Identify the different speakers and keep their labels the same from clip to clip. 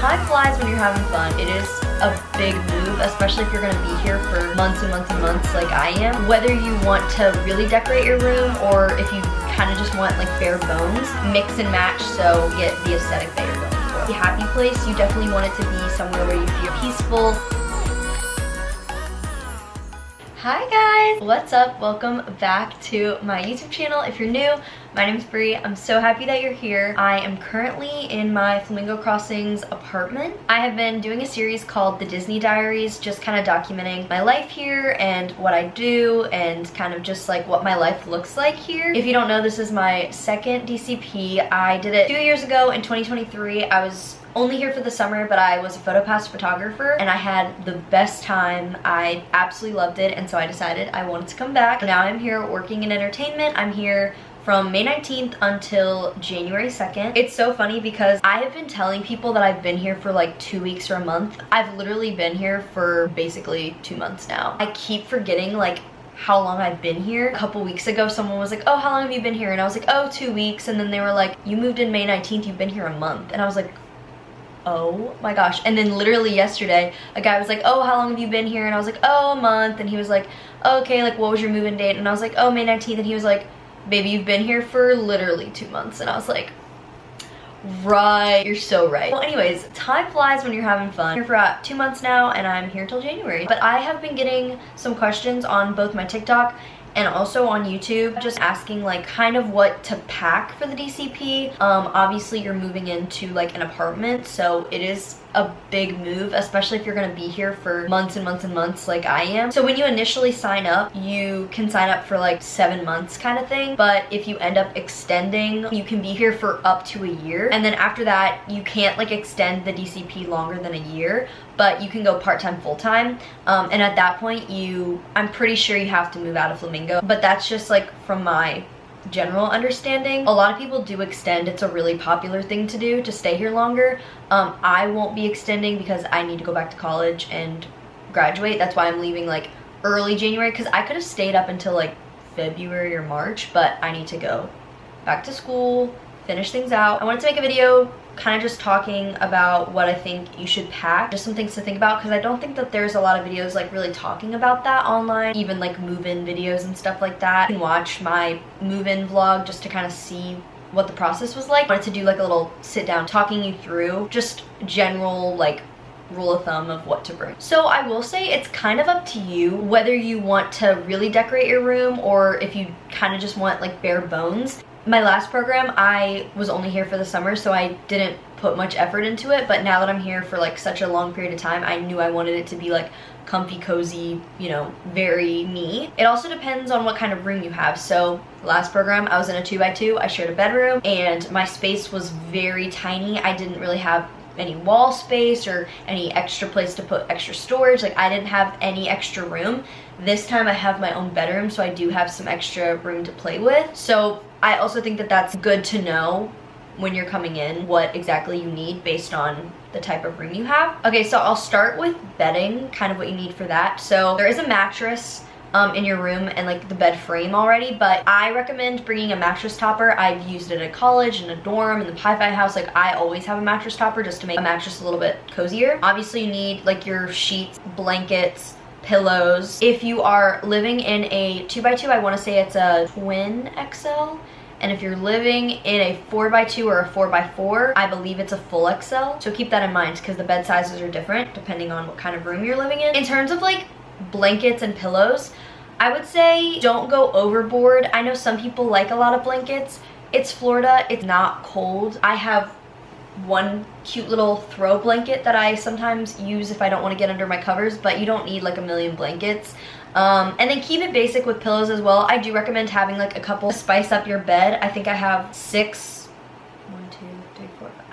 Speaker 1: time flies when you're having fun. It is a big move, especially if you're gonna be here for months and months and months like I am. Whether you want to really decorate your room or if you kind of just want like bare bones, mix and match so you get the aesthetic that you're going for. The happy place, you definitely want it to be somewhere where you feel peaceful. Hi guys, what's up? Welcome back to my YouTube channel. If you're new, my name's Brie. I'm so happy that you're here. I am currently in my Flamingo Crossings apartment. I have been doing a series called the Disney Diaries, just kind of documenting my life here and what I do and kind of just like what my life looks like here. If you don't know, this is my second DCP. I did it 2 years ago in 2023. I was only here for the summer, but I was a PhotoPass photographer and I had the best time. I absolutely loved it, and so I decided I wanted to come back. Now I'm here working in entertainment. I'm here from May 19th until January 2nd. It's so funny because I have been telling people that I've been here for like 2 weeks or a month. I've literally been here for basically 2 months now. I keep forgetting like how long I've been here. A couple weeks ago, someone was like, oh, how long have you been here? And I was like, oh, 2 weeks. And then they were like, you moved in May 19th, you've been here a month. And I was like, oh my gosh. And then literally yesterday a guy was like, oh, how long have you been here? And I was like, oh, a month. And he was like, oh, okay, like what was your move-in date? And I was like, oh, May 19th. And he was like, baby, you've been here for literally 2 months. And I was like, right, you're so right. Well, anyways, time flies when you're having fun. I'm here for about 2 months now and I'm here till January. But I have been getting some questions on both my TikTok and also on YouTube, just asking like kind of what to pack for the DCP. Obviously you're moving into like an apartment, so it is a big move, especially if you're gonna be here for months and months and months like I am. So when you initially sign up, you can sign up for like 7 months kind of thing, but if you end up extending, you can be here for up to a year. And then after that, you can't like extend the DCP longer than a year, but you can go part-time, full-time. And at that point, I'm pretty sure you have to move out of Flamingo, but that's just like from my general understanding. A lot of people do extend. It's a really popular thing to do, to stay here longer. I won't be extending because I need to go back to college and graduate. That's why I'm leaving like early January, because I could have stayed up until like February or March, but I need to go back to school, finish things out. I wanted to make a video kind of just talking about what I think you should pack, just some things to think about, because I don't think that there's a lot of videos like really talking about that online, even like move-in videos and stuff like that. You can watch my move-in vlog just to kind of see what the process was like. I wanted to do like a little sit down talking you through just general like rule of thumb of what to bring. So I will say it's kind of up to you whether you want to really decorate your room or if you kind of just want like bare bones. My last program, I was only here for the summer, so I didn't put much effort into it, but now that I'm here for like such a long period of time, I knew I wanted it to be like comfy, cozy, you know, very me. It also depends on what kind of room you have. So last program, I was in a 2x2, I shared a bedroom, and my space was very tiny. I didn't really have any wall space or any extra place to put extra storage. Like I didn't have any extra room. This time I have my own bedroom, so I do have some extra room to play with. So I also think that that's good to know when you're coming in, what exactly you need based on the type of room you have. Okay, so I'll start with bedding, kind of what you need for that. So there is a mattress in your room and like the bed frame already, but I recommend bringing a mattress topper. I've used it at college, in a dorm, in the Pi-Fi house. Like I always have a mattress topper just to make a mattress a little bit cozier. Obviously you need like your sheets, blankets, pillows. If you are living in a 2x2, I want to say it's a twin XL. And if you're living in a 4x2 or a 4x4, I believe it's a full XL. So keep that in mind because the bed sizes are different depending on what kind of room you're living in. In terms of like blankets and pillows, I would say don't go overboard. I know some people like a lot of blankets. It's Florida, it's not cold. I have one cute little throw blanket that I sometimes use if I don't want to get under my covers, but you don't need like a million blankets. And then keep it basic with pillows as well. I do recommend having like a couple to spice up your bed. I think I have 6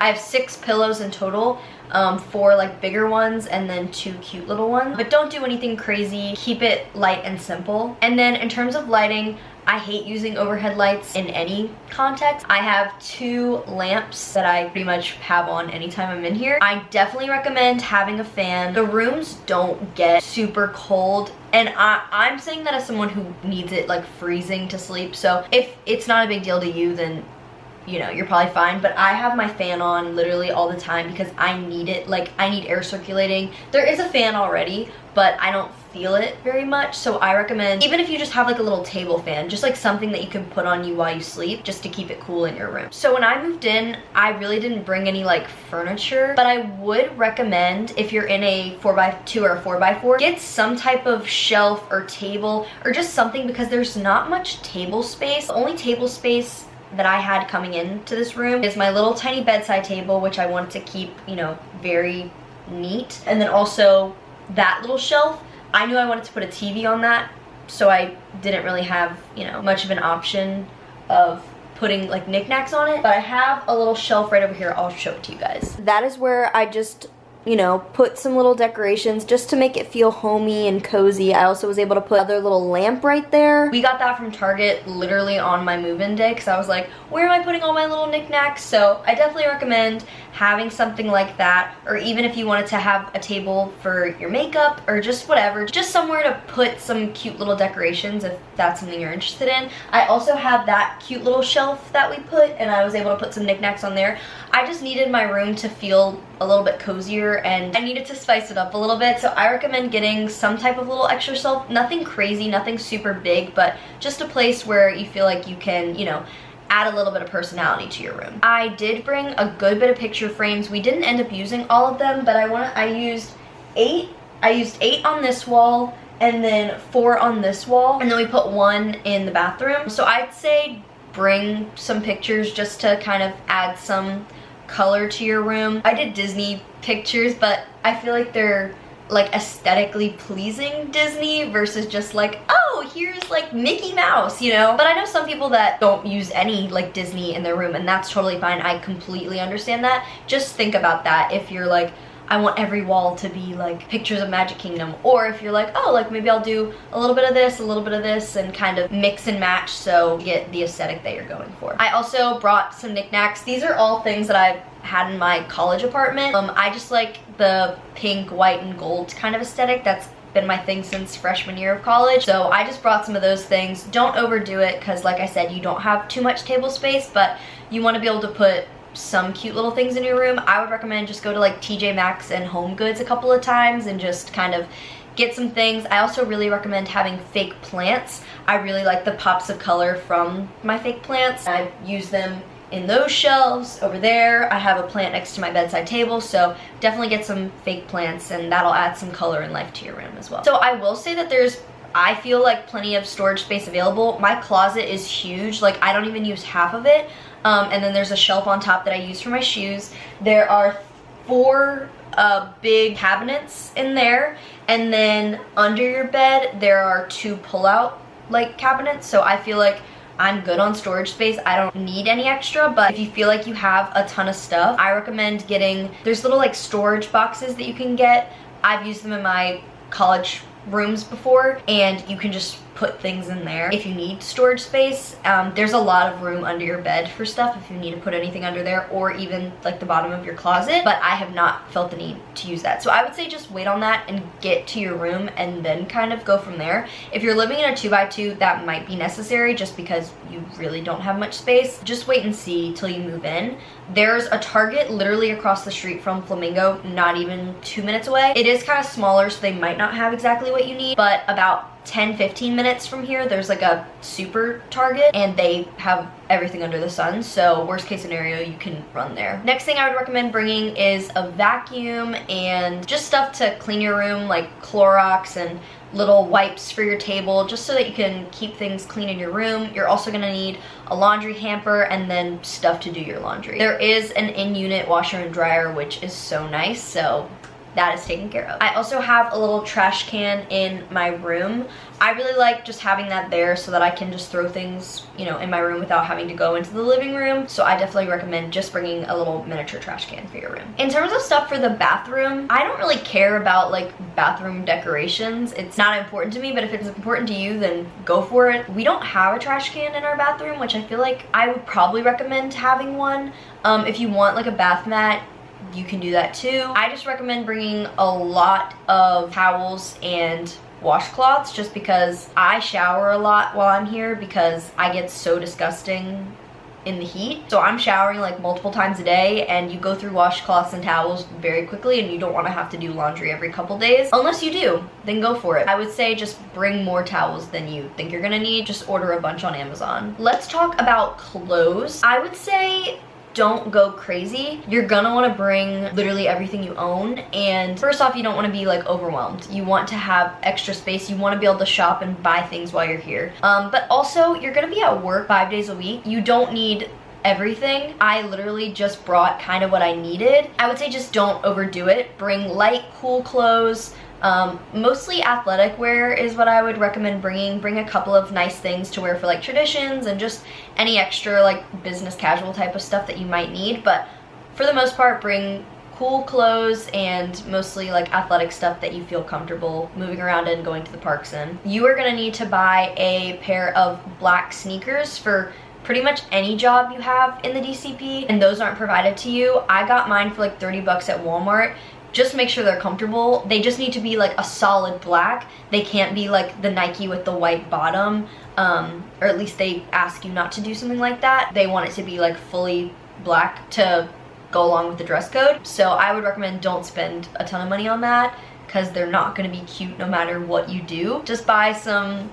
Speaker 1: I have 6 pillows in total, 4 like bigger ones and then 2 cute little ones. But don't do anything crazy. Keep it light and simple. And then in terms of lighting, I hate using overhead lights in any context. I have 2 lamps that I pretty much have on anytime I'm in here. I definitely recommend having a fan. The rooms don't get super cold, and I'm saying that as someone who needs it like freezing to sleep. So if it's not a big deal to you, then you know, you're probably fine. But I have my fan on literally all the time because I need it. Like, I need air circulating. There is a fan already, but I don't feel it very much, so I recommend, even if you just have like a little table fan, just like something that you can put on you while you sleep, just to keep it cool in your room. So when I moved in, I really didn't bring any like furniture, but I would recommend, if you're in a 4x2 or a 4x4, get some type of shelf or table or just something, because there's not much table space. The only table space that I had coming into this room is my little tiny bedside table, which I wanted to keep, you know, very neat. And then also that little shelf, I knew I wanted to put a TV on that, so I didn't really have, you know, much of an option of putting like knickknacks on it. But I have a little shelf right over here. I'll show it to you guys. That is where I just, you know, put some little decorations just to make it feel homey and cozy. I also was able to put another little lamp right there. We got that from Target literally on my move-in day, because I was like, where am I putting all my little knickknacks? So I definitely recommend having something like that, or even if you wanted to have a table for your makeup or just whatever, just somewhere to put some cute little decorations if that's something you're interested in. I also have that cute little shelf that we put, and I was able to put some knickknacks on there. I just needed my room to feel a little bit cozier, and I needed to spice it up a little bit, so I recommend getting some type of little extra shelf. Nothing crazy, nothing super big, but just a place where you feel like you can, you know, add a little bit of personality to your room. I did bring a good bit of picture frames. We didn't end up using all of them, but I used 8. I used 8 on this wall, and then 4 on this wall, and then we put 1 in the bathroom. So I'd say bring some pictures just to kind of add some color to your room. I did Disney pictures, but I feel like they're like aesthetically pleasing Disney versus just like, oh, here's like Mickey Mouse, you know? But I know some people that don't use any like Disney in their room, and that's totally fine. I completely understand that. Just think about that if you're like, I want every wall to be like pictures of Magic Kingdom, or if you're like, oh, like maybe I'll do a little bit of this, a little bit of this, and kind of mix and match so you get the aesthetic that you're going for. I also brought some knickknacks. These are all things that I've had in my college apartment. I just like the pink, white, and gold kind of aesthetic. That's been my thing since freshman year of college. So I just brought some of those things. Don't overdo it, because like I said, you don't have too much table space, but you want to be able to put some cute little things in your room. I would recommend just go to like TJ Maxx and Home Goods a couple of times and just kind of get some things. I also really recommend having fake plants. I really like the pops of color from my fake plants. I use them in those shelves over there. I have a plant next to my bedside table, so definitely get some fake plants, and that'll add some color and life to your room as well. So I will say that there's, I feel like, plenty of storage space available. My closet is huge. Like, I don't even use half of it. And then there's a shelf on top that I use for my shoes. There are 4 big cabinets in there, and then under your bed there are 2 pull-out like cabinets. So I feel like I'm good on storage space. I don't need any extra, but if you feel like you have a ton of stuff, I recommend getting, there's little like storage boxes that you can get. I've used them in my college rooms before, and you can just put things in there if you need storage space. There's a lot of room under your bed for stuff if you need to put anything under there, or even like the bottom of your closet, but I have not felt the need to use that. So I would say just wait on that and get to your room and then kind of go from there. If you're living in a 2x2, that might be necessary just because you really don't have much space. Just wait and see till you move in. There's a Target literally across the street from Flamingo, not even 2 minutes away. It is kind of smaller, so they might not have exactly what you need, but about 10-15 minutes from here there's like a super Target, and they have everything under the sun, so worst case scenario you can run there. Next thing I would recommend bringing is a vacuum and just stuff to clean your room, like Clorox and little wipes for your table, just so that you can keep things clean in your room. You're also gonna need a laundry hamper and then stuff to do your laundry. There is an in-unit washer and dryer, which is so nice, so that is taken care of. I also have a little trash can in my room. I really like just having that there so that I can just throw things, you know, in my room without having to go into the living room. So I definitely recommend just bringing a little miniature trash can for your room. In terms of stuff for the bathroom, I don't really care about like bathroom decorations. It's not important to me, but if it's important to you, then go for it. We don't have a trash can in our bathroom, which I feel like I would probably recommend having one. If you want like a bath mat, you can do that too. I just recommend bringing a lot of towels and washcloths, just because I shower a lot while I'm here because I get so disgusting in the heat. So I'm showering like multiple times a day, and you go through washcloths and towels very quickly, and you don't want to have to do laundry every couple days. Unless you do, then go for it. I would say just bring more towels than you think you're gonna need. Just order a bunch on Amazon. Let's talk about clothes. I would say don't go crazy. You're gonna want to bring literally everything you own, and first off, you don't want to be like overwhelmed. You want to have extra space. You want to be able to shop and buy things while you're here, but also you're gonna be at work 5 days a week. You don't need everything. I literally just brought kind of what I needed. I would say just don't overdo it. Bring light, cool clothes. Mostly athletic wear is what I would recommend bringing. Bring a couple of nice things to wear for like traditions and just any extra like business casual type of stuff that you might need, but for the most part, bring cool clothes and mostly like athletic stuff that you feel comfortable moving around and going to the parks in. You are gonna need to buy a pair of black sneakers for pretty much any job you have in the DCP, and those aren't provided to you. I got mine for like 30 bucks at Walmart. Just make sure they're comfortable. They just need to be like a solid black. They can't be like the Nike with the white bottom, or at least they ask you not to do something like that. They want it to be like fully black to go along with the dress code. So I would recommend don't spend a ton of money on that, because they're not gonna be cute no matter what you do. Just buy some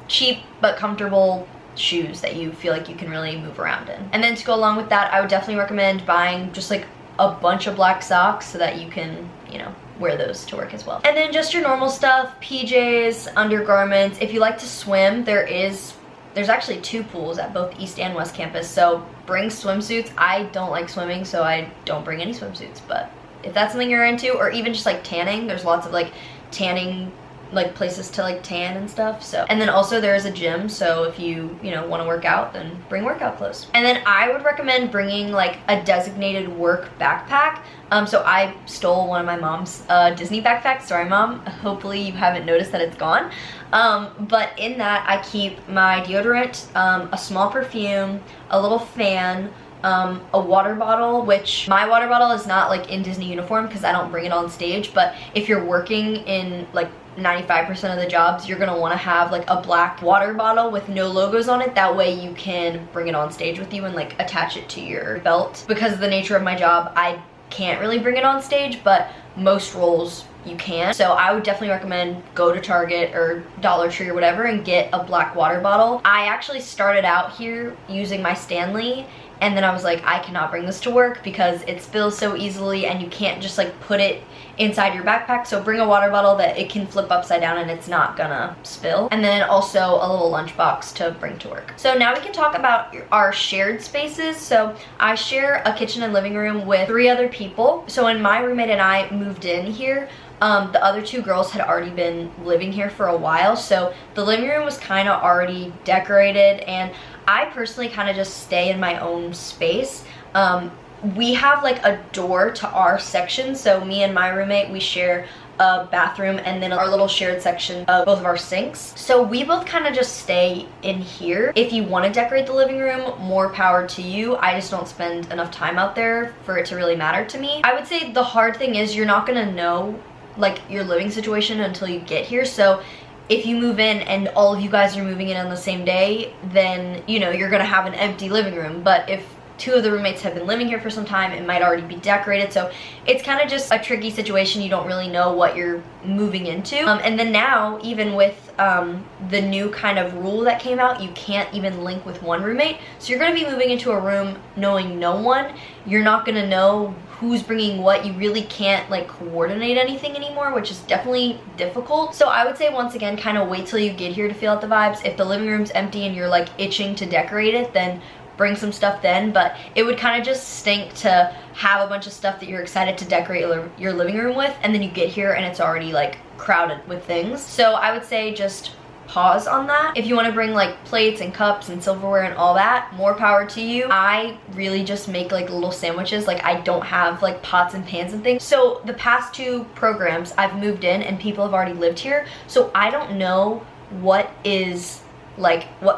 Speaker 1: cheap but comfortable shoes that you feel like you can really move around in. And then to go along with that, I would definitely recommend buying just like a bunch of black socks so that you can, you know, wear those to work as well. And then just your normal stuff, PJs, undergarments. If you like to swim, there's actually 2 pools at both East and West Campus, so bring swimsuits. I don't like swimming, so I don't bring any swimsuits, but if that's something you're into, or even just like tanning, there's lots of like tanning like places to like tan and stuff. So, and then also there is a gym, so if you know, want to work out, then bring workout clothes. And then I would recommend bringing like a designated work backpack. So I stole one of my mom's Disney backpacks. Sorry, Mom. Hopefully you haven't noticed that it's gone. But in that I keep my deodorant, a small perfume, a little fan, a water bottle, which my water bottle is not like in Disney uniform because I don't bring it on stage, but if you're working in like 95% of the jobs, you're gonna want to have like a black water bottle with no logos on it. That way you can bring it on stage with you and like attach it to your belt. Because of the nature of my job, I can't really bring it on stage, but most roles you can. So I would definitely recommend go to Target or Dollar Tree or whatever and get a black water bottle. I actually started out here using my Stanley, and then I was like, I cannot bring this to work because it spills so easily and you can't just like put it inside your backpack. So bring a water bottle that it can flip upside down and it's not gonna spill. And then also a little lunchbox to bring to work. So now we can talk about our shared spaces. So I share a kitchen and living room with 3 other people. So when my roommate and I moved in here, the other 2 girls had already been living here for a while, so the living room was kind of already decorated, and I personally kind of just stay in my own space. We have like a door to our section, so me and my roommate, we share a bathroom and then our little shared section of both of our sinks. So we both kind of just stay in here. If you want to decorate the living room, more power to you. I just don't spend enough time out there for it to really matter to me. I would say the hard thing is you're not gonna know like your living situation until you get here. So if you move in and all of you guys are moving in on the same day, then you know you're gonna have an empty living room. But if 2 of the roommates have been living here for some time, it might already be decorated. So it's kind of just a tricky situation. You don't really know what you're moving into. And then now, even with the new kind of rule that came out, you can't even link with one roommate. So you're gonna be moving into a room knowing no one. You're not gonna know who's bringing what. You really can't like coordinate anything anymore, which is definitely difficult. So I would say once again, kind of wait till you get here to feel out the vibes. If the living room's empty and you're like itching to decorate it, then bring some stuff then. But it would kind of just stink to have a bunch of stuff that you're excited to decorate your living room with, and then you get here and it's already like crowded with things. So I would say just pause on that. If you want to bring like plates and cups and silverware and all that, more power to you. I really just make like little sandwiches. Like I don't have like pots and pans and things. So the past 2 programs I've moved in and people have already lived here, so I don't know what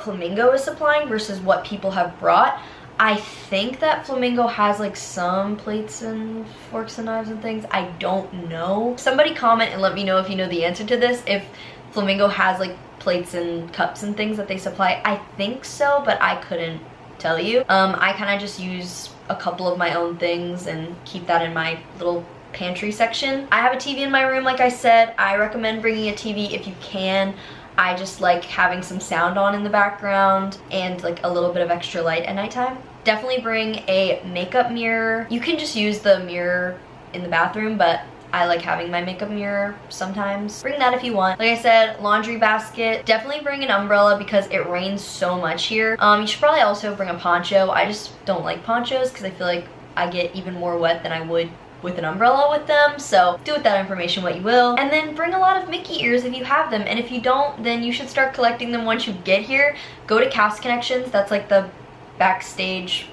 Speaker 1: Flamingo is supplying versus what people have brought. I think that Flamingo has like some plates and forks and knives and things. I don't know. Somebody comment and let me know if you know the answer to this, if Flamingo has like plates and cups and things that they supply. I think so, but I couldn't tell you. I kind of just use a couple of my own things and keep that in my little pantry section. I have a TV in my room, like I said. I recommend bringing a TV if you can. I just like having some sound on in the background and like a little bit of extra light at nighttime. Definitely bring a makeup mirror. You can just use the mirror in the bathroom, but I like having my makeup mirror sometimes. Bring that if you want. Like I said, laundry basket. Definitely bring an umbrella because it rains so much here. You should probably also bring a poncho. I just don't like ponchos because I feel like I get even more wet than I would with an umbrella with them, so do with that information what you will. And then bring a lot of Mickey ears if you have them, and if you don't, then you should start collecting them once you get here. Go to Cast Connections, that's like the backstage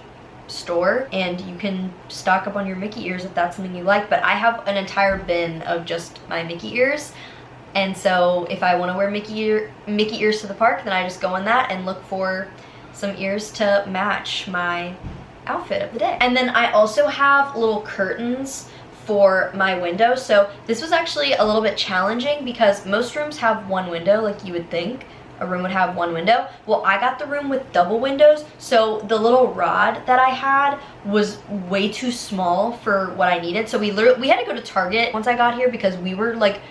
Speaker 1: store, and you can stock up on your Mickey ears if that's something you like. But I have an entire bin of just my Mickey ears, and so if I want to wear Mickey ears to the park, then I just go in that and look for some ears to match my outfit of the day. And then I also have little curtains for my window. So this was actually a little bit challenging because most rooms have one window, like you would think a room would have one window. Well, I got the room with double windows, so the little rod that I had was way too small for what I needed. So we had to go to Target once I got here because we were like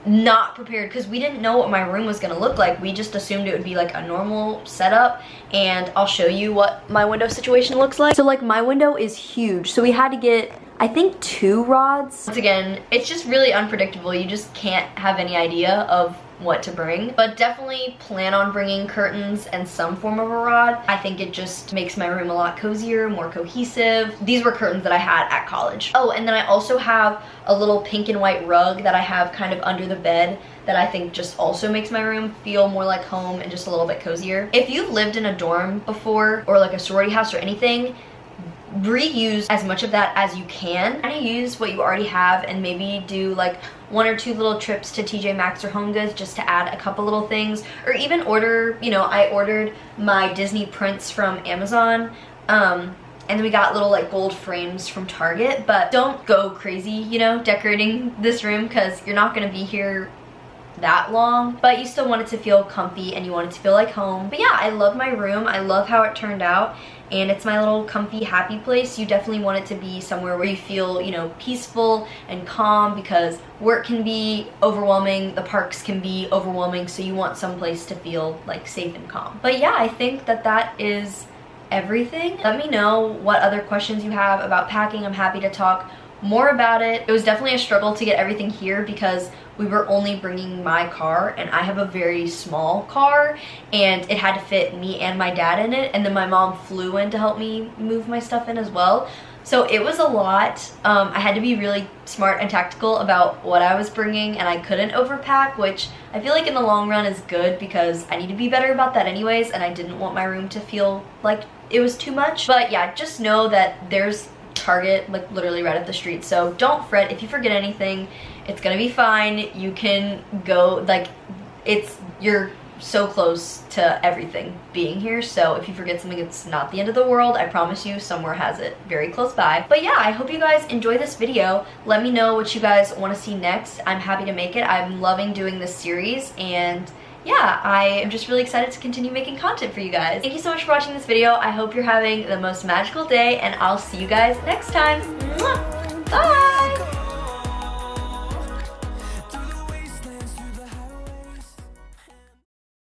Speaker 1: not prepared, because we didn't know what my room was gonna look like. We just assumed it would be like a normal setup, and I'll show you what my window situation looks like. So like my window is huge, so we had to get, I think, 2 rods. Once again, it's just really unpredictable. You just can't have any idea of what to bring, but definitely plan on bringing curtains and some form of a rod. I think it just makes my room a lot cozier, more cohesive. These were curtains that I had at college. Oh, and then I also have a little pink and white rug that I have kind of under the bed that I think just also makes my room feel more like home and just a little bit cozier. If you've lived in a dorm before, or like a sorority house or anything, reuse as much of that as you can. Kind of use what you already have and maybe do like 1 or 2 little trips to TJ Maxx or HomeGoods just to add a couple little things, or even order, you know, I ordered my Disney prints from Amazon, and then we got little like gold frames from Target. But don't go crazy, you know, decorating this room because you're not gonna be here that long, but you still want it to feel comfy and you want it to feel like home. But yeah, I love my room. I love how it turned out, and it's my little comfy, happy place. You definitely want it to be somewhere where you feel, you know, peaceful and calm, because work can be overwhelming, the parks can be overwhelming, so you want some place to feel like safe and calm. But yeah, I think that that is everything. Let me know what other questions you have about packing. I'm happy to talk more about it. It was definitely a struggle to get everything here because we were only bringing my car, and I have a very small car, and it had to fit me and my dad in it, and then my mom flew in to help me move my stuff in as well. So it was a lot. I had to be really smart and tactical about what I was bringing, and I couldn't overpack, which I feel like in the long run is good because I need to be better about that anyways, and I didn't want my room to feel like it was too much. But yeah, just know that there's Target like literally right up the street, so don't fret if you forget anything. It's gonna be fine. You can go, like, you're so close to everything being here, so if you forget something, it's not the end of the world. I promise you, somewhere has it very close by. But yeah, I hope you guys enjoy this video. Let me know what you guys want to see next. I'm happy to make it. I'm loving doing this series, and yeah, I am just really excited to continue making content for you guys. Thank you so much for watching this video. I hope you're having the most magical day, and I'll see you guys next time. Mwah! Bye!